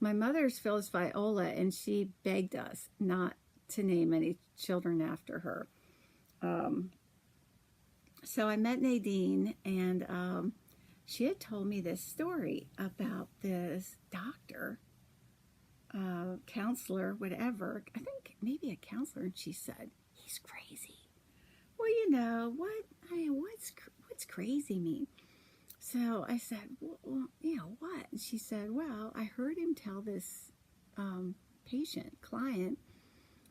my mother's Phyllis Viola, and she begged us not to name any children after her. So I met Nadine, and she had told me this story about this doctor, counselor, whatever. I think maybe a counselor, and she said, he's crazy. Well, you know, what's crazy mean? So I said, well, you know, what? And she said, well, I heard him tell this client,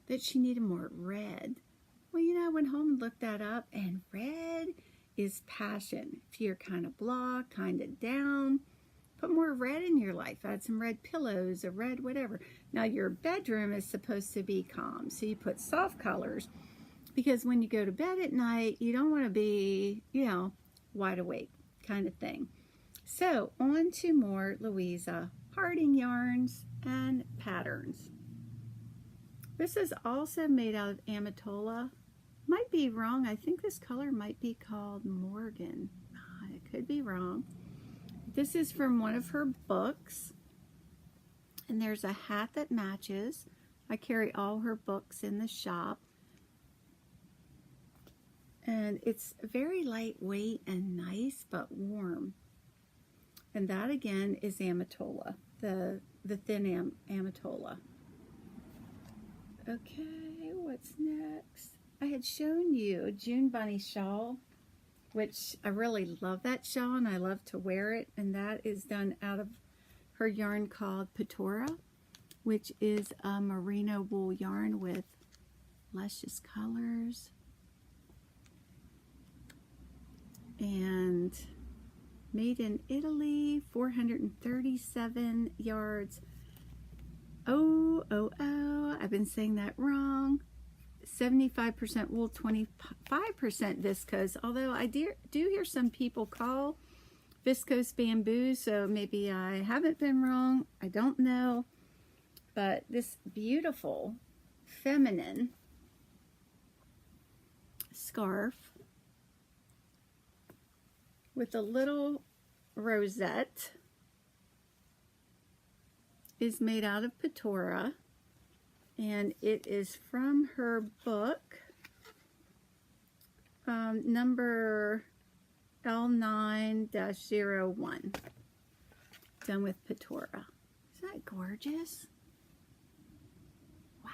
that she needed more red. Well, you know, I went home and looked that up, and red is passion. If you're kind of blah, kind of down, put more red in your life. Add some red pillows, a red whatever. Now, your bedroom is supposed to be calm, so you put soft colors, because when you go to bed at night, you don't want to be, you know, wide awake kind of thing. So, on to more Louisa Harding yarns and patterns. This is also made out of Amatola. Might be wrong. I think this color might be called Morgan. I could be wrong. This is from one of her books. And there's a hat that matches. I carry all her books in the shop. And it's very lightweight and nice, but warm. And that again is Amatola, the thin Amatola. Okay, what's next? I had shown you a June Bunny shawl, which I really love that shawl and I love to wear it. And that is done out of her yarn called Patora, which is a merino wool yarn with luscious colors. And made in Italy, 437 yards. Oh, I've been saying that wrong. 75% wool, 25% viscose. Although I do hear some people call viscose bamboo, so maybe I haven't been wrong. I don't know. But this beautiful feminine scarf with a little rosette is made out of Patora, and it is from her book, number L9-01, done with Patora. Isn't that gorgeous? Wow.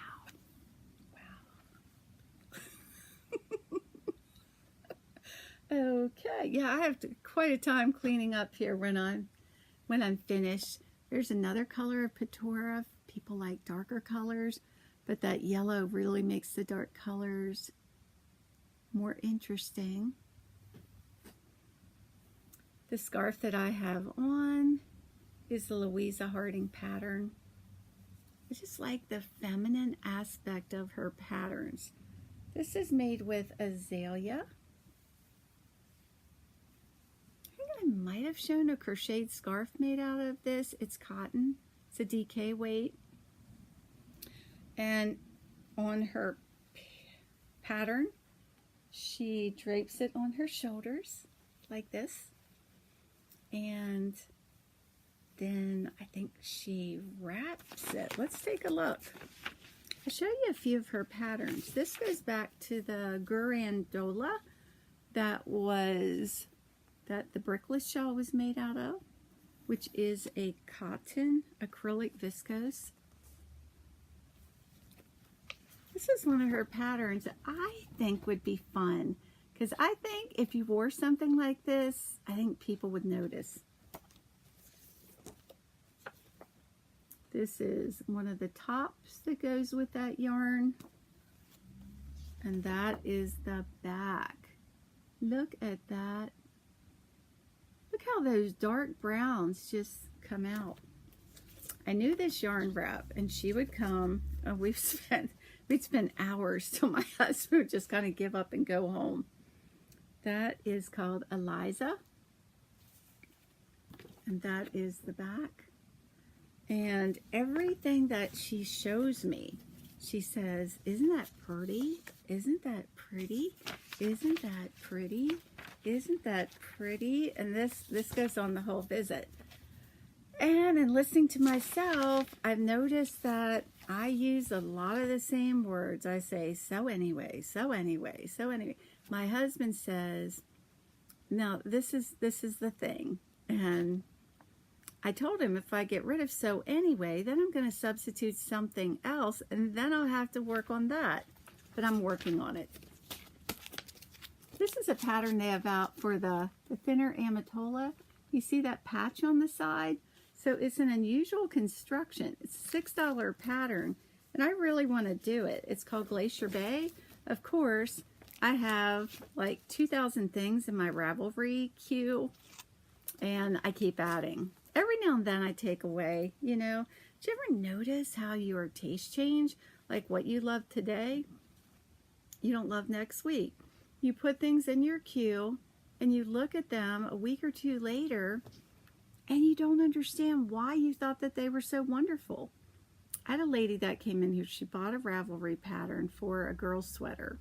Okay, yeah, I have quite a time cleaning up here when I'm finished. There's another color of Patora. People like darker colors, but that yellow really makes the dark colors more interesting. The scarf that I have on is the Louisa Harding pattern. I just like the feminine aspect of her patterns. This is made with azalea. I might have shown a crocheted scarf made out of this. It's cotton. It's a DK weight. And on her pattern, she drapes it on her shoulders like this. And then I think she wraps it. Let's take a look. I'll show you a few of her patterns. This goes back to the Gurandola that the brickless shawl was made out of, which is a cotton acrylic viscose. This is one of her patterns that I think would be fun, because I think if you wore something like this, I think people would notice. This is one of the tops that goes with that yarn, and that is the back. Look at that. Look how those dark browns just come out. I knew this yarn wrap, and she would come, and we'd spend hours till my husband would just kind of give up and go home. That is called Eliza, and that is the back. And everything that she shows me, she says, isn't that pretty? Isn't that pretty? Isn't that pretty? Isn't that pretty? And this goes on the whole visit. And in listening to myself, I've noticed that I use a lot of the same words. I say, so anyway, so anyway, so anyway. My husband says, now this is the thing. And I told him if I get rid of so anyway, then I'm going to substitute something else, and then I'll have to work on that. But I'm working on it. This is a pattern they have out for the thinner Amatola. You see that patch on the side? So it's an unusual construction. It's a $6 pattern, and I really want to do it. It's called Glacier Bay. Of course, I have like 2,000 things in my Ravelry queue, and I keep adding. Every now and then I take away, you know. Did you ever notice how your taste change? Like what you love today, you don't love next week. You put things in your queue and you look at them a week or two later and you don't understand why you thought that they were so wonderful. I had a lady that came in here. She bought a Ravelry pattern for a girl's sweater.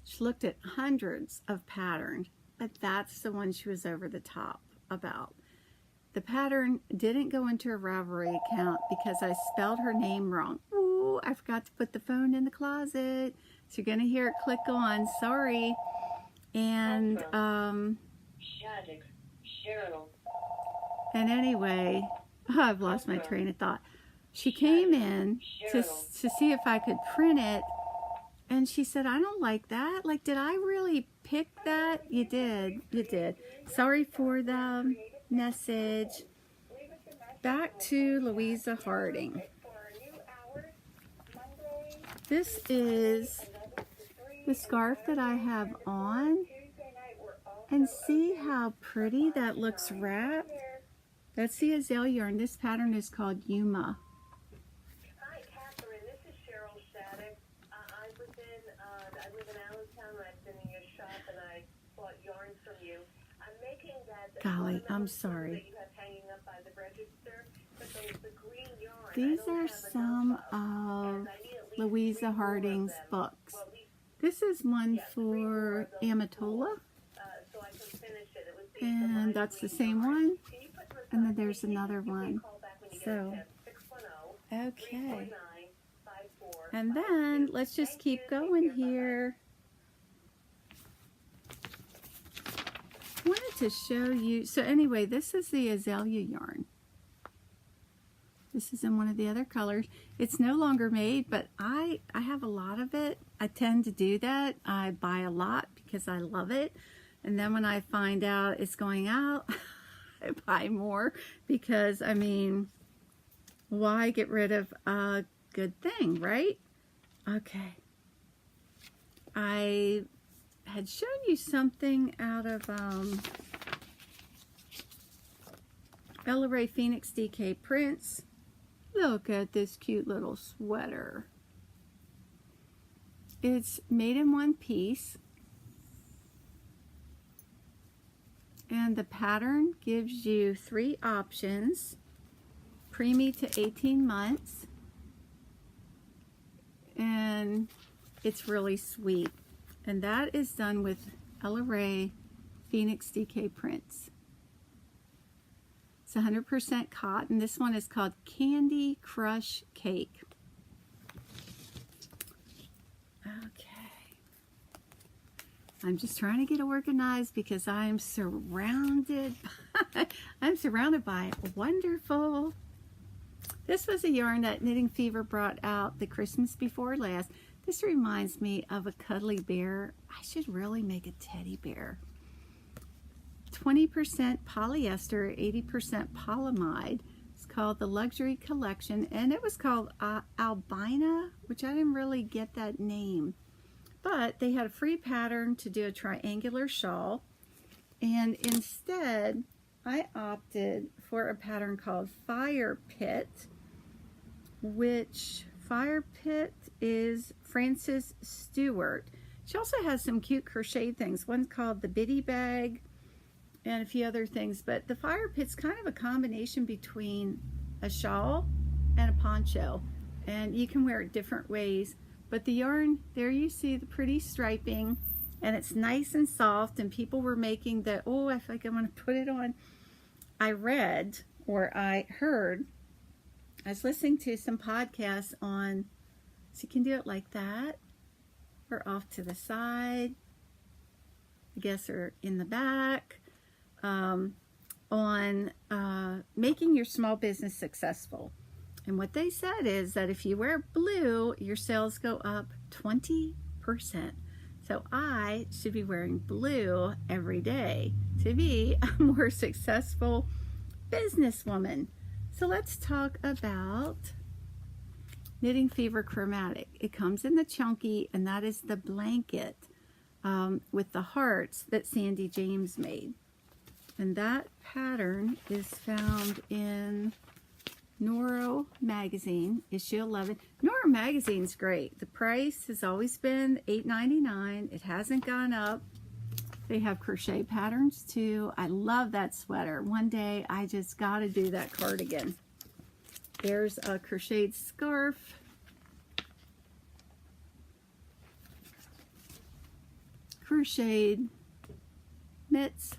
She looked at hundreds of patterns, but that's the one she was over the top about. The pattern didn't go into her Ravelry account because I spelled her name wrong. Ooh, I forgot to put the phone in the closet. So you're going to hear it click on. Sorry. And, anyway, I've lost my train of thought. She came in to see if I could print it. And she said, I don't like that. Like, did I really pick that? You did. You did. Sorry for the message. Back to Louisa Harding. This is the scarf that I have on, and see how pretty that looks wrapped. That's the azalea yarn. This pattern is called Yuma. Hi, Catherine. This is Cheryl Shattuck. I live in Allentown. I've been in your shop and I bought yarns from you. I'm making that. Golly, I'm sorry. That you have hanging up by the register, but there's the green yarn. These are some of Louisa Harding's books. This is one for Amatola, and that's the same one, and then there's another one. So, okay, and then let's just keep going here. I wanted to show you, so anyway, this is the azalea yarn. This is in one of the other colors. It's no longer made, but I have a lot of it. I tend to do that. I buy a lot because I love it. And then when I find out it's going out, I buy more because, I mean, why get rid of a good thing, right? Okay. I had shown you something out of Ella Ray Phoenix DK Prints. Look at this cute little sweater. It's made in one piece. And the pattern gives you 3 options. Preemie to 18 months. And it's really sweet. And that is done with Ella Ray Phoenix DK Prints. It's 100% cotton. This one is called Candy Crush Cake. Okay. I'm just trying to get organized because I'm surrounded by wonderful. This was a yarn that Knitting Fever brought out the Christmas before last. This reminds me of a cuddly bear. I should really make a teddy bear. 20% polyester, 80% polyamide. It's called the Luxury Collection, and it was called Albina, which I didn't really get that name. But they had a free pattern to do a triangular shawl, and instead I opted for a pattern called Fire Pit, which Fire Pit is Frances Stewart. She also has some cute crochet things. One's called the Biddy Bag, and a few other things, but the Fire Pit's kind of a combination between a shawl and a poncho, and you can wear it different ways. But the yarn, there you see the pretty striping, and it's nice and soft, and people were making the, oh, I think I want to put it on. I read or I was listening to some podcasts on, so you can do it like that, or off to the side, I guess, or in the back, on making your small business successful. And what they said is that if you wear blue, your sales go up 20%. So I should be wearing blue every day to be a more successful businesswoman. So let's talk about Knitting Fever Chromatic. It comes in the chunky, and that is the blanket with the hearts that Sandy James made. And that pattern is found in Noro Magazine, issue 11. Noro Magazine's great. The price has always been $8.99. It hasn't gone up. They have crochet patterns too. I love that sweater. One day I just got to do that cardigan. There's a crocheted scarf. Crocheted mitts.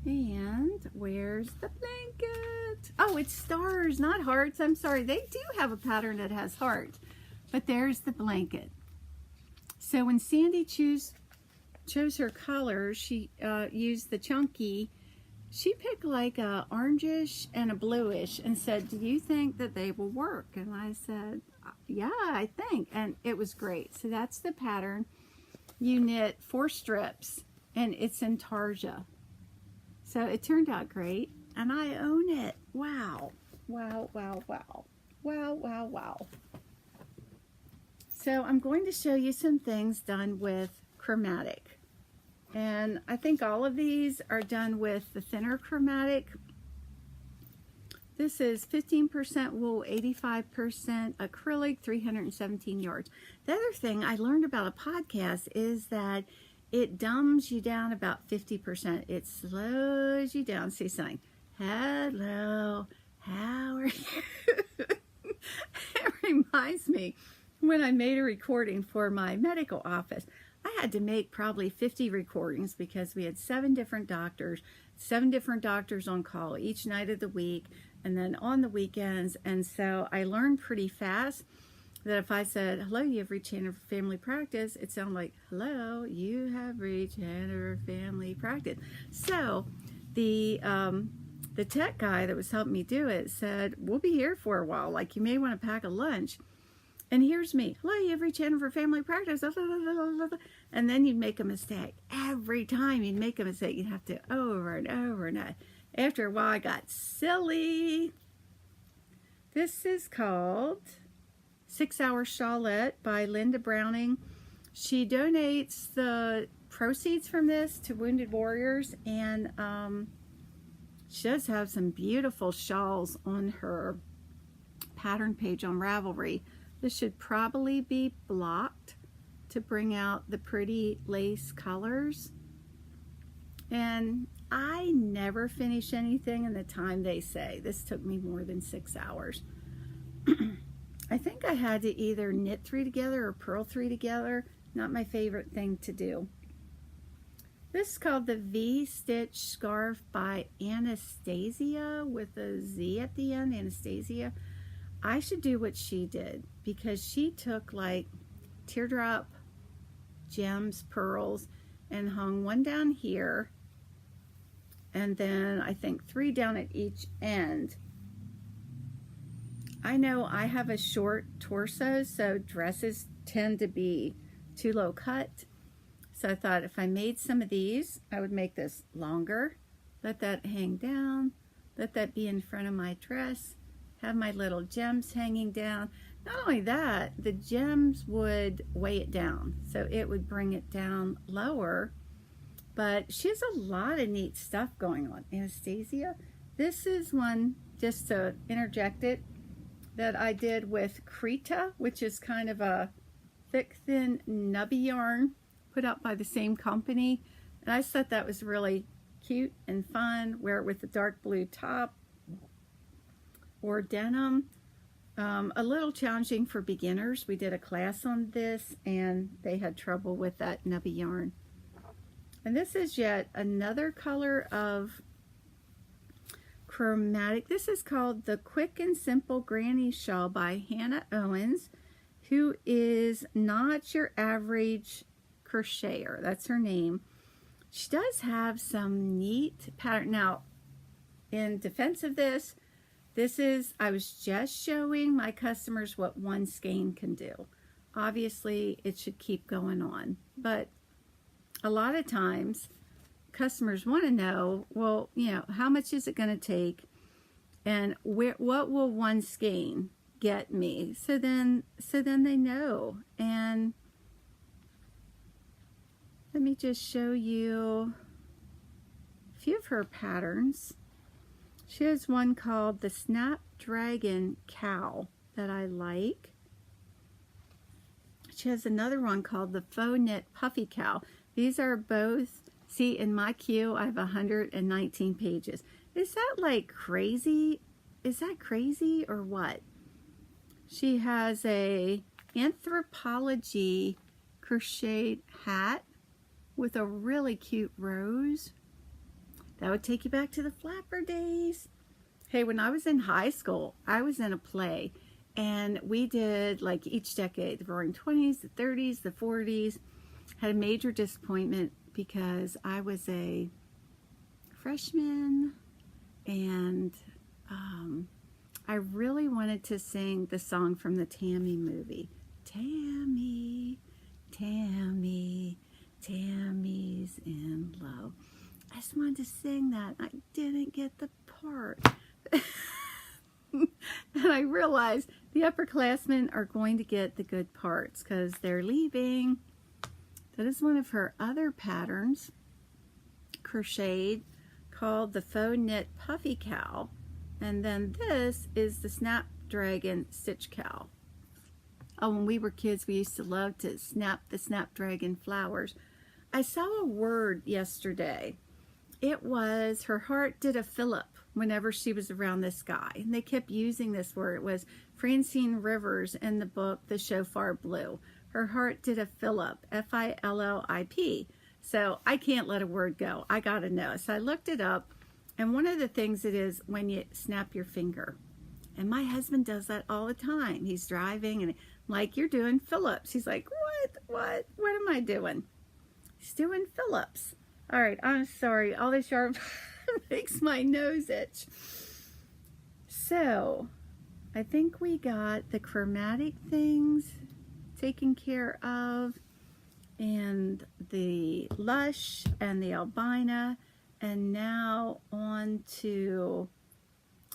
And where's the blanket? Oh, it's stars, not hearts. I'm sorry. They do have a pattern that has hearts. But there's the blanket. So when Sandy chose her colors, she used the chunky. She picked like a orangish and a bluish and said, do you think that they will work? And I said, yeah, I think. And it was great. So that's the pattern. You knit 4 strips, and it's in Tarja. So it turned out great, and I own it. Wow. Wow, wow, wow. Wow, wow, wow. So I'm going to show you some things done with chromatic. And I think all of these are done with the thinner chromatic. This is 15% wool, 85% acrylic, 317 yards. The other thing I learned about a podcast is that it dumbs you down about 50%. It slows you down. See something. Hello, how are you? It reminds me when I made a recording for my medical office. I had to make probably 50 recordings because we had 7 different doctors on call each night of the week and then on the weekends. And so I learned pretty fast that if I said, hello, you have reached Hanover Family Practice, it sounded like, hello, you have reached Hanover Family Practice. So the tech guy that was helping me do it said, we'll be here for a while, like you may want to pack a lunch. And here's me, hello, you have reached Hanover Family Practice, and then you'd make a mistake. Every time you'd make a mistake, you'd have to over and over and over. After a while, I got silly. This is called 6-Hour Shawlette by Linda Browning. She donates the proceeds from this to Wounded Warriors, and she does have some beautiful shawls on her pattern page on Ravelry. This should probably be blocked to bring out the pretty lace colors. And I never finish anything in the time they say. This took me more than 6 hours. I think I had to either knit 3 together or purl 3 together. Not my favorite thing to do. This is called the V-Stitch Scarf by Anastasia with a Z at the end, Anastasia. I should do what she did because she took like teardrop gems, pearls, and hung 1 down here and then I think 3 down at each end. I know I have a short torso, so dresses tend to be too low cut. So I thought if I made some of these, I would make this longer, let that hang down, let that be in front of my dress, have my little gems hanging down. Not only that, the gems would weigh it down, so it would bring it down lower. But she has a lot of neat stuff going on. Anastasia, this is one, just to interject it, that I did with Krita, which is kind of a thick, thin, nubby yarn put out by the same company. And I thought that was really cute and fun. Wear it with a dark blue top or denim. A little challenging for beginners. We did a class on this and they had trouble with that nubby yarn. And this is yet another color of chromatic. This is called the Quick and Simple Granny Shawl by Hannah Owens, who is not your average crocheter. That's her name. She does have some neat pattern. Now, in defense of this, I was just showing my customers what one skein can do. Obviously, it should keep going on, but a lot of times customers want to know, well, you know, how much is it going to take and what will one skein get me? So then they know. And let me just show you a few of her patterns. She has one called the Snapdragon Cow that I like. She has another one called the Faux Knit Puffy Cow. These are both, see, in my queue I have 119 pages. Is that like crazy? Is that crazy or what? She has a Anthropology crocheted hat with a really cute rose. That would take you back to the flapper days. Hey, when I was in high school, I was in a play and we did like each decade, the Roaring 20s, the 30s, the 40s. Had a major disappointment because I was a freshman and I really wanted to sing the song from the Tammy movie. Tammy, Tammy, Tammy's in love. I just wanted to sing that. I didn't get the part. And I realized the upperclassmen are going to get the good parts because they're leaving. That is one of her other patterns, crocheted, called the Faux Knit Puffy Cow. And then this is the Snapdragon Stitch Cow. Oh, when we were kids, we used to love to snap the Snapdragon flowers. I saw a word yesterday. It was, her heart did a fillip whenever she was around this guy. And they kept using this word. It was Francine Rivers in the book, The Shofar Blue. Her heart did a fillip, F-I-L-L-I-P. So I can't let a word go. I got to know. So I looked it up. And one of the things it is when you snap your finger. And my husband does that all the time. He's driving and like, you're doing Phillips. He's like, what am I doing? He's doing Phillips. All right, I'm sorry. All this yarn makes my nose itch. So I think we got the chromatic things taken care of, and the Lush and the Albina, and now on to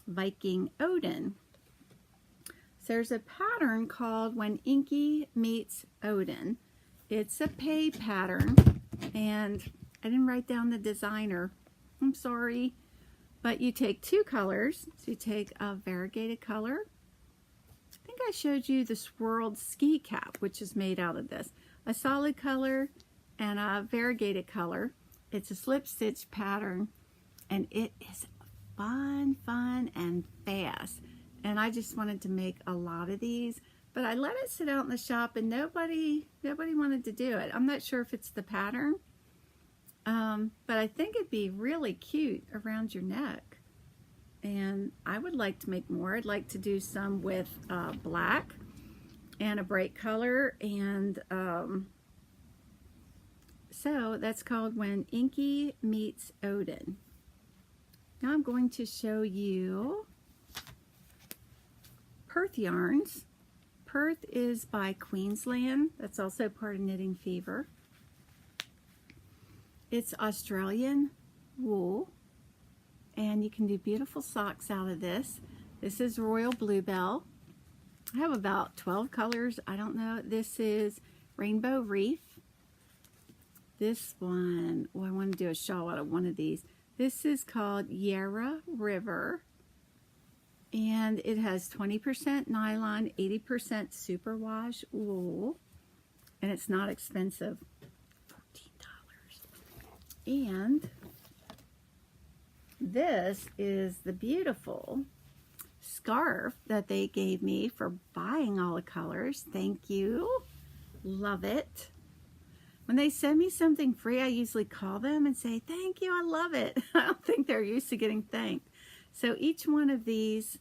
Viking Odin. So there's a pattern called When Inky Meets Odin. It's a pay pattern, and I didn't write down the designer. I'm sorry. But you take two colors. So you take a variegated color. I think I showed you the swirled ski cap, which is made out of this. A solid color and a variegated color. It's a slip stitch pattern, and it is fun and fast. And I just wanted to make a lot of these, but I let it sit out in the shop and nobody wanted to do it. I'm not sure if it's the pattern, but I think it'd be really cute around your neck. And I would like to make more. I'd like to do some with black and a bright color, and so that's called When Inky Meets Odin. Now I'm going to show you Perth yarns. Perth is by Queensland. That's also part of Knitting Fever. It's Australian wool, and you can do beautiful socks out of this. This is Royal Bluebell. I have about 12 colors. I don't know. This is Rainbow Reef. This one, oh, I want to do a shawl out of one of these. This is called Yarra River, and it has 20% nylon, 80% superwash wool, and it's not expensive. $14. And this is the beautiful scarf that they gave me for buying all the colors. Thank you. Love it. When they send me something free, I usually call them and say, thank you, I love it. I don't think they're used to getting thanked. So each one of these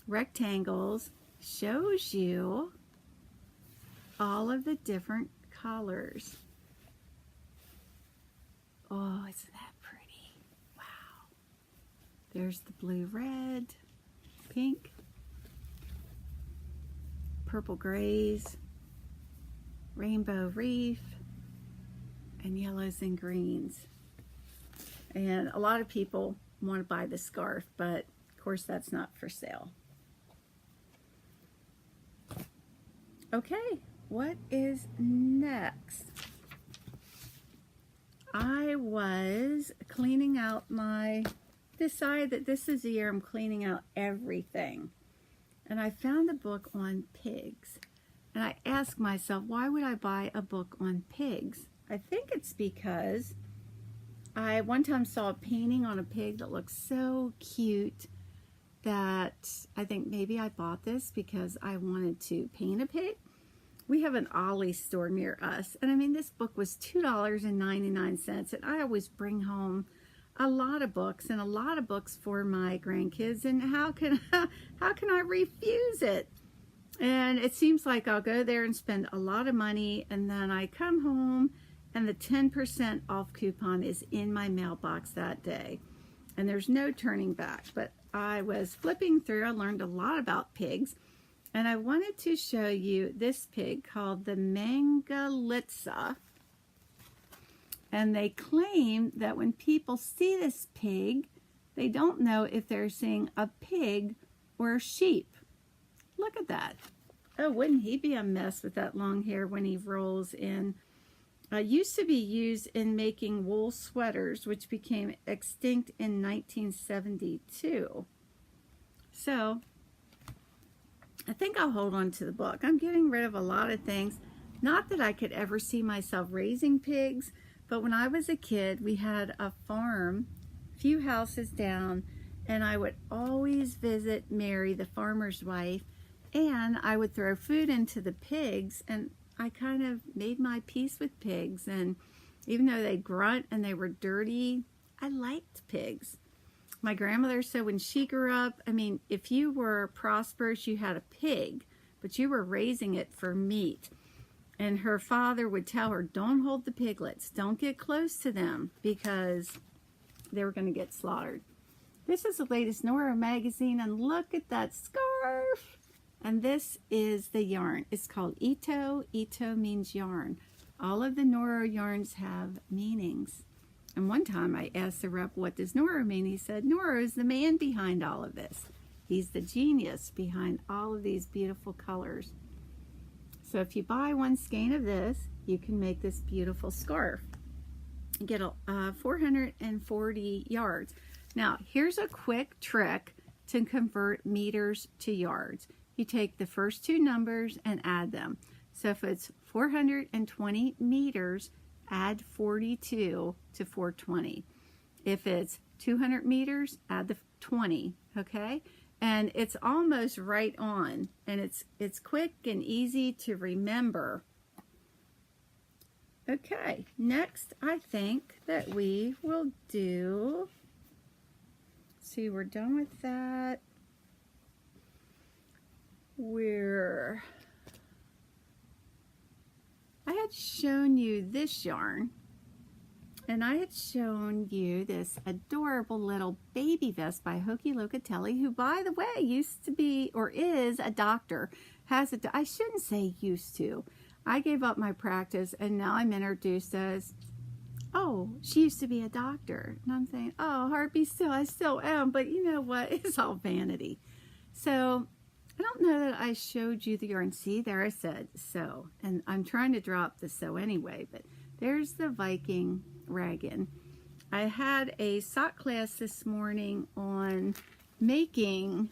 rectangles shows you all of the different colors. Oh, isn't that pretty? Wow. There's the blue, red, pink, purple grays, rainbow reef, and yellows and greens. And a lot of people want to buy the scarf, but of course that's not for sale. Okay, what is next? I was cleaning out decided that this is the year I'm cleaning out everything. And I found a book on pigs. And I asked myself, why would I buy a book on pigs? I think it's because I one time saw a painting on a pig that looked so cute that I think maybe I bought this because I wanted to paint a pig. We have an Ollie store near us, and I mean, this book was $2.99, and I always bring home a lot of books and a lot of books for my grandkids, and how can I refuse it? And it seems like I'll go there and spend a lot of money, and then I come home and the 10% off coupon is in my mailbox that day, and there's no turning back. But I was flipping through, I learned a lot about pigs, and I wanted to show you this pig called the Mangalitsa. And they claim that when people see this pig, they don't know if they're seeing a pig or a sheep. Look at that. Oh, wouldn't he be a mess with that long hair when he rolls in? Used to be used in making wool sweaters, which became extinct in 1972. So, I think I'll hold on to the book. I'm getting rid of a lot of things. Not that I could ever see myself raising pigs, but when I was a kid, we had a farm a few houses down, and I would always visit Mary, the farmer's wife, and I would throw food into the pigs, and I kind of made my peace with pigs. And even though they grunt and they were dirty, I liked pigs. My grandmother said when she grew up, I mean, if you were prosperous, you had a pig, but you were raising it for meat. And her father would tell her, don't hold the piglets. Don't get close to them because they were going to get slaughtered. This is the latest Nora magazine, and look at that scarf. And this is the yarn. It's called Ito. Ito means yarn. All of the Nora yarns have meanings. And one time I asked the rep, what does Nora mean? He said, Nora is the man behind all of this. He's the genius behind all of these beautiful colors. So if you buy one skein of this, you can make this beautiful scarf. You get 440 yards. Now, here's a quick trick to convert meters to yards. You take the first two numbers and add them. So if it's 420 meters, add 42 to 420. If it's 200 meters, add the 20, okay? And it's almost right on, and it's quick and easy to remember. Okay, next I think that we will do, see, we're done with that. I had shown you this yarn, and I had shown you this adorable little baby vest by Hoki Locatelli, who, by the way, used to be, or is, a doctor. I shouldn't say used to. I gave up my practice, and now I'm introduced as, oh, she used to be a doctor. And I'm saying, oh, heart be still, I still am, but you know what? It's all vanity. So I don't know that I showed you the yarn. See, there I said sew, and I'm trying to drop the sew anyway, but there's the Viking raggin. I had a sock class this morning on making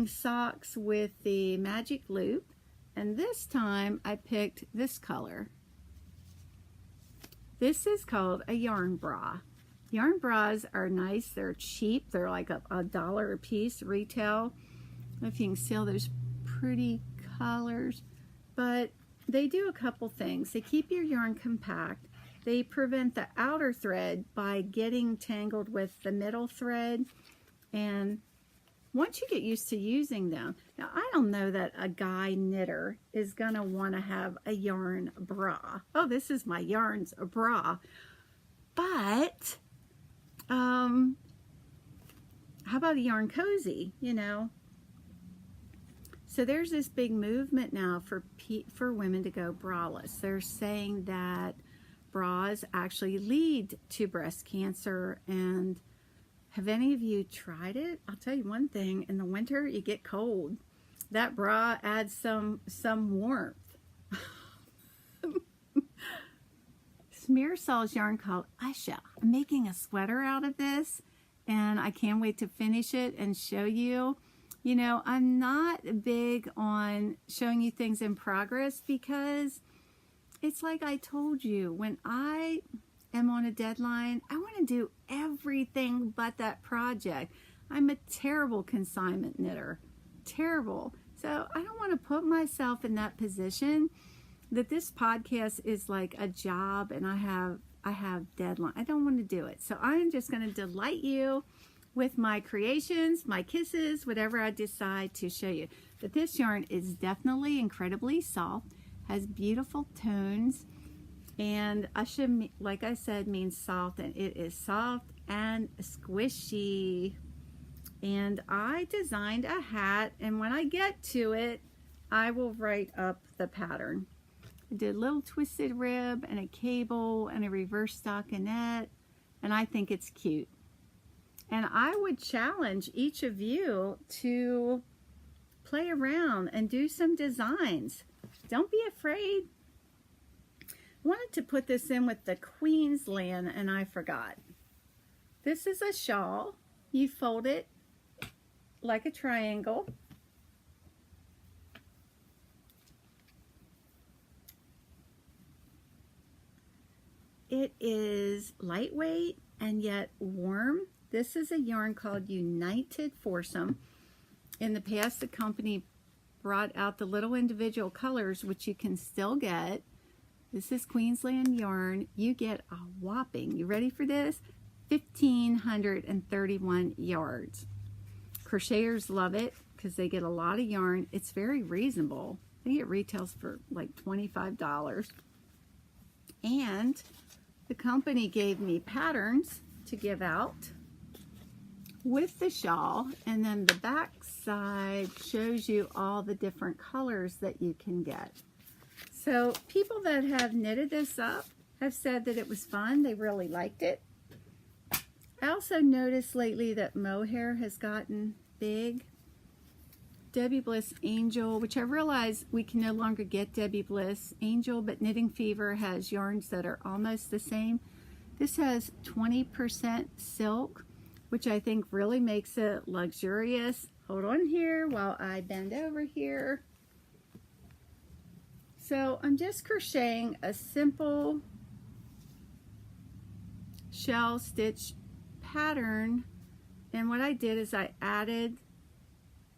socks with the magic loop, and this time I picked this color. This is called a yarn bra, Yarn bras are nice. They're cheap. They're like a dollar a piece retail. I don't know if you can see all those pretty colors. But they do a couple things. They keep your yarn compact. They prevent the outer thread by getting tangled with the middle thread. And once you get used to using them, now I don't know that a guy knitter is going to want to have a yarn bra. Oh, this is my yarn's a bra. But, how about a yarn cozy, you know? So there's this big movement now for women to go braless. They're saying that bras actually lead to breast cancer. And have any of you tried it? I'll tell you one thing, in the winter you get cold. That bra adds some warmth. Smearsaw's yarn called Usha. I'm making a sweater out of this, and I can't wait to finish it and show you. You know, I'm not big on showing you things in progress because it's like I told you, when I am on a deadline, I want to do everything but that project. I'm a terrible consignment knitter. Terrible. So I don't want to put myself in that position that this podcast is like a job and I have deadline. I don't want to do it. So I'm just going to delight you with my creations, my kisses, whatever I decide to show you. But this yarn is definitely incredibly soft, has beautiful tones, and Usha, like I said, means soft, and it is soft and squishy. And I designed a hat, and when I get to it, I will write up the pattern. I did a little twisted rib and a cable and a reverse stockinette, and I think it's cute. And I would challenge each of you to play around and do some designs. Don't be afraid. I wanted to put this in with the Queensland, and I forgot. This is a shawl. You fold it like a triangle. It is lightweight and yet warm. This is a yarn called United Foursome. In the past, the company brought out the little individual colors, which you can still get. This is Queensland yarn. You get a whopping, you ready for this? 1,531 yards. Crocheters love it because they get a lot of yarn. It's very reasonable. I think it retails for like $25. And the company gave me patterns to give out with the shawl, and then the back side shows you all the different colors that you can get. So people that have knitted this up have said that it was fun. They really liked it. I also noticed lately that mohair has gotten big. Debbie Bliss Angel, which I realize we can no longer get Debbie Bliss Angel, but Knitting Fever has yarns that are almost the same. This has 20% silk, which I think really makes it luxurious. Hold on here while I bend over here. So I'm just crocheting a simple shell stitch pattern, and what I did is I added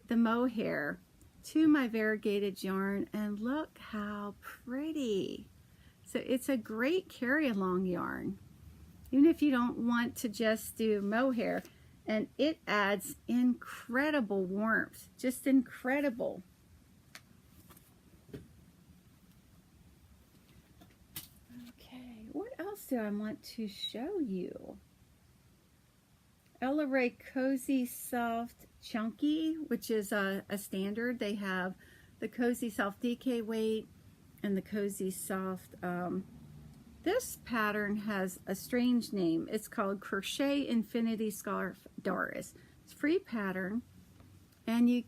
the mohair to my variegated yarn, and look how pretty. So it's a great carry along yarn, even if you don't want to just do mohair, and it adds incredible warmth, just incredible. Okay, what else do I want to show you? Ella Rae Cozy Soft Chunky, which is a standard. They have the Cozy Soft DK weight and the Cozy Soft. This pattern has a strange name. It's called Crochet Infinity Scarf Doris. It's a free pattern, and you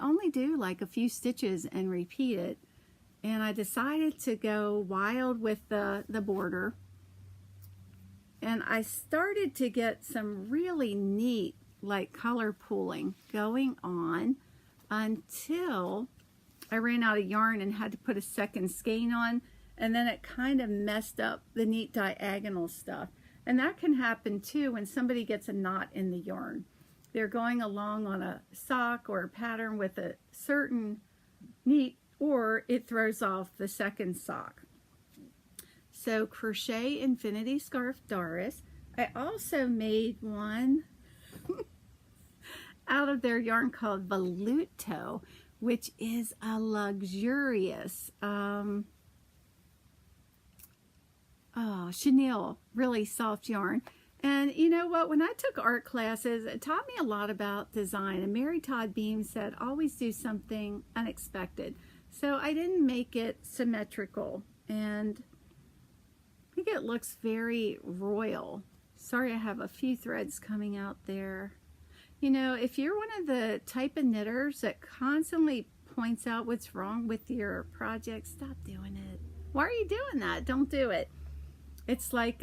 only do like a few stitches and repeat it. And I decided to go wild with the border. And I started to get some really neat like color pooling going on until I ran out of yarn and had to put a second skein on, and then it kind of messed up the neat diagonal stuff. And that can happen too when somebody gets a knot in the yarn. They're going along on a sock or a pattern with a certain neat, or it throws off the second sock. So Crochet Infinity Scarf Doris. I also made one out of their yarn called Voluto, which is a luxurious chenille, really soft yarn. And you know what, when I took art classes, it taught me a lot about design, and Mary Todd Beam said always do something unexpected. So I didn't make it symmetrical, and I think it looks very royal. Sorry, I have a few threads coming out there. You know, if you're one of the type of knitters that constantly points out what's wrong with your project, stop doing it. Why are you doing that? Don't do it. It's like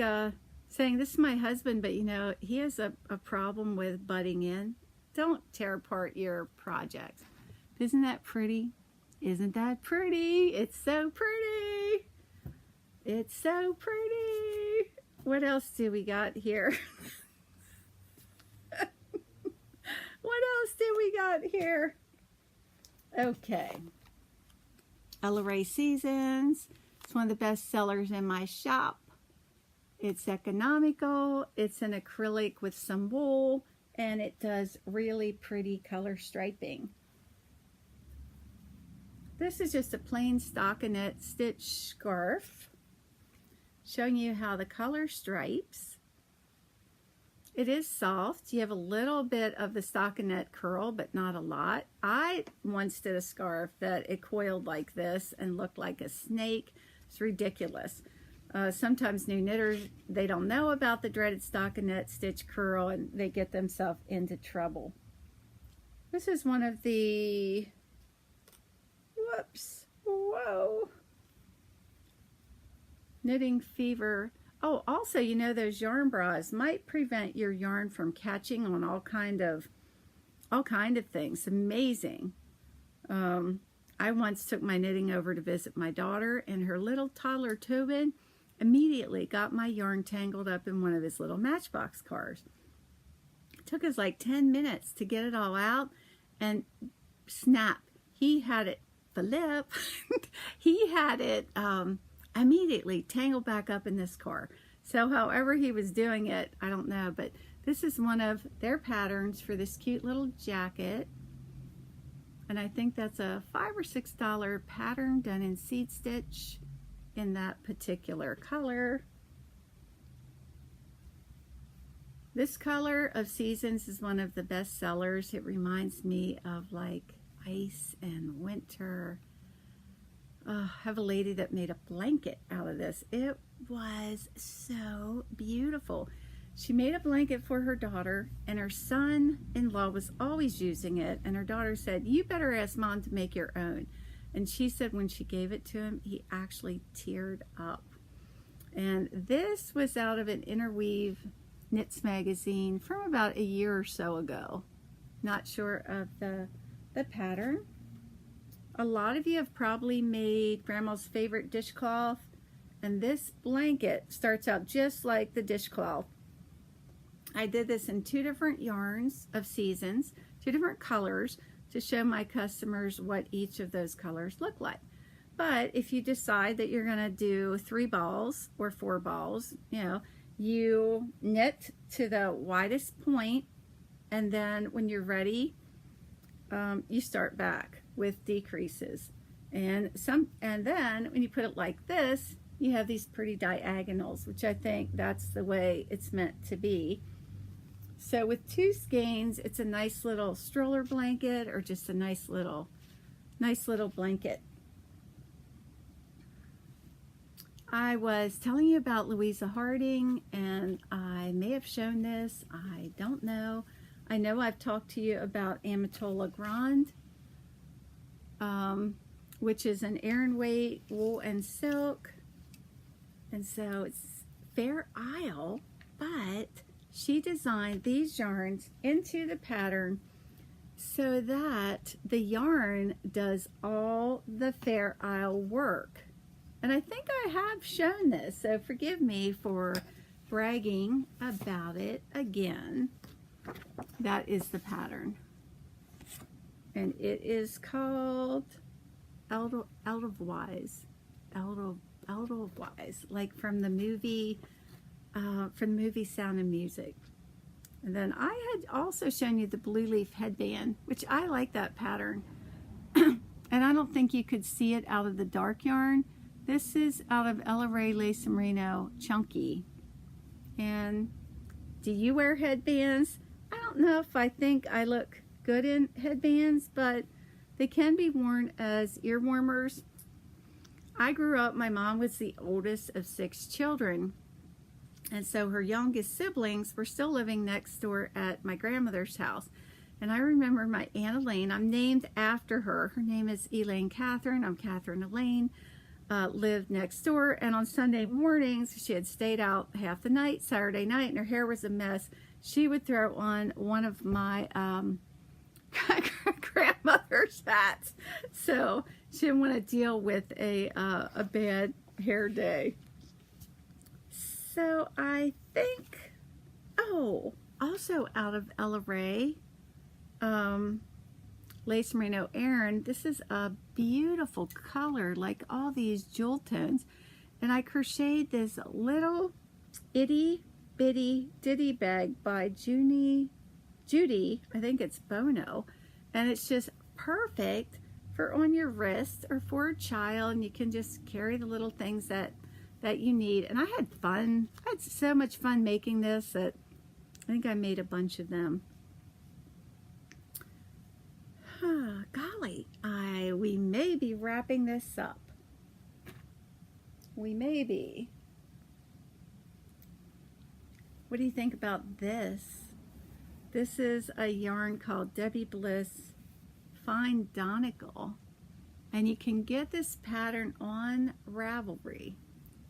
saying, this is my husband, but you know, he has a problem with butting in. Don't tear apart your project. Isn't that pretty? Isn't that pretty? It's so pretty. It's so pretty. What else do we got here? What else do we got here? Okay. Ella Rae Seasons. It's one of the best sellers in my shop. It's economical. It's an acrylic with some wool, and it does really pretty color striping. This is just a plain stockinette stitch scarf, showing you how the color stripes. It is soft. You have a little bit of the stockinette curl, but not a lot. I once did a scarf that it coiled like this and looked like a snake. It's ridiculous. Sometimes new knitters, they don't know about the dreaded stockinette stitch curl, and they get themselves into trouble. This is one of the, whoops, whoa, Knitting Fever. Oh, also, you know, those yarn bras might prevent your yarn from catching on all kind of things. Amazing. I once took my knitting over to visit my daughter, and her little toddler Tobin immediately got my yarn tangled up in one of his little Matchbox cars. It took us like 10 minutes to get it all out, and snap, he had it, Philip, he had it immediately tangled back up in this car. So however he was doing it, I don't know, but this is one of their patterns for this cute little jacket. And I think that's a $5 or $6 pattern done in seed stitch in that particular color. This color of Seasons is one of the best sellers. It reminds me of like ice and winter. I have a lady that made a blanket out of this. It was so beautiful. She made a blanket for her daughter, and her son-in-law was always using it, and her daughter said, you better ask Mom to make your own. And she said when she gave it to him, he actually teared up. And this was out of an Interweave Knits magazine from about a year or so ago. Not sure of the pattern. A lot of you have probably made Grandma's favorite dishcloth, and this blanket starts out just like the dishcloth. I did this in 2 different yarns of Seasons, 2 different colors, to show my customers what each of those colors look like. But if you decide that you're going to do 3 balls or 4 balls, you know, you knit to the widest point, and then when you're ready, you start back with decreases. And then when you put it like this, you have these pretty diagonals, which I think that's the way it's meant to be. So with 2 skeins, it's a nice little stroller blanket, or just a nice little blanket. I was telling you about Louisa Harding, and I may have shown this, I don't know. I know I've talked to you about Amatola Grande, which is an Aran weight wool and silk. And so it's Fair Isle, but she designed these yarns into the pattern so that the yarn does all the Fair Isle work. And I think I have shown this, so forgive me for bragging about it again. That is the pattern. And it is called Edelweiss, like from the movie Sound of Music. And then I had also shown you the blue leaf headband, which I like that pattern. And I don't think you could see it out of the dark yarn. This is out of Ella Rae Lace Merino Chunky. And do you wear headbands? I don't know if I think I look good in headbands, but they can be worn as ear warmers. I grew up, my mom was the oldest of 6 children. And so her youngest siblings were still living next door at my grandmother's house. And I remember my Aunt Elaine, I'm named after her. Her name is Elaine Catherine. I'm Catherine Elaine. Lived next door. And on Sunday mornings, she had stayed out half the night, Saturday night, and her hair was a mess. She would throw on one of my grandmother's hats. So she didn't want to deal with a bad hair day. So I think, also out of Ella Rae, Lace Merino Aran, this is a beautiful color, like all these jewel tones. And I crocheted this little itty bitty ditty bag by Judy, I think it's Bono. And it's just perfect for on your wrist or for a child. And you can just carry the little things that you need. And I had fun. I had so much fun making this that I think I made a bunch of them. Golly, we may be wrapping this up. We may be. What do you think about this? This is a yarn called Debbie Bliss Fine Donegal. And you can get this pattern on Ravelry.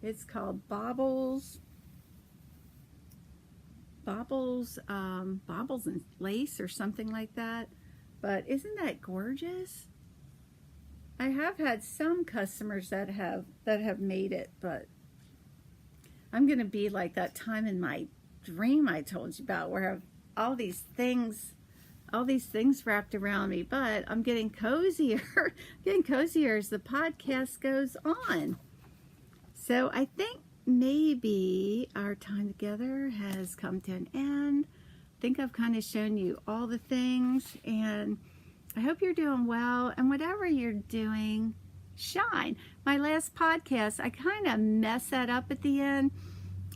It's called Baubles and Lace or something like that. But isn't that gorgeous? I have had some customers that have made it, but I'm going to be like that time in my dream I told you about where I have all these things wrapped around me, but I'm getting cozier, as the podcast goes on. So I think maybe our time together has come to an end. I think I've kind of shown you all the things, and I hope you're doing well, and whatever you're doing, shine. My last podcast, I kind of messed that up at the end.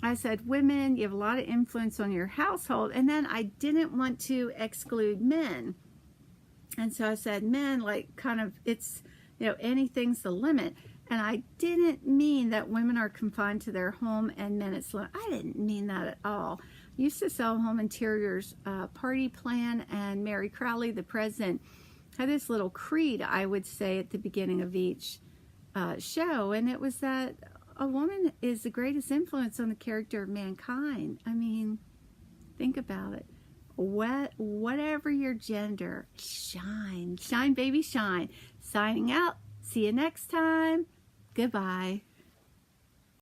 I said, women, you have a lot of influence on your household, and then I didn't want to exclude men. And so I said, men, like, kind of, it's, anything's the limit. And I didn't mean that women are confined to their home and men it's limit. I didn't mean that at all. I used to sell home interiors, Party Plan, and Mary Crowley, the president, had this little creed, I would say, at the beginning of each show, and it was that a woman is the greatest influence on the character of mankind. I mean, think about it. Whatever your gender, shine. Shine, baby, shine. Signing out. See you next time. Goodbye.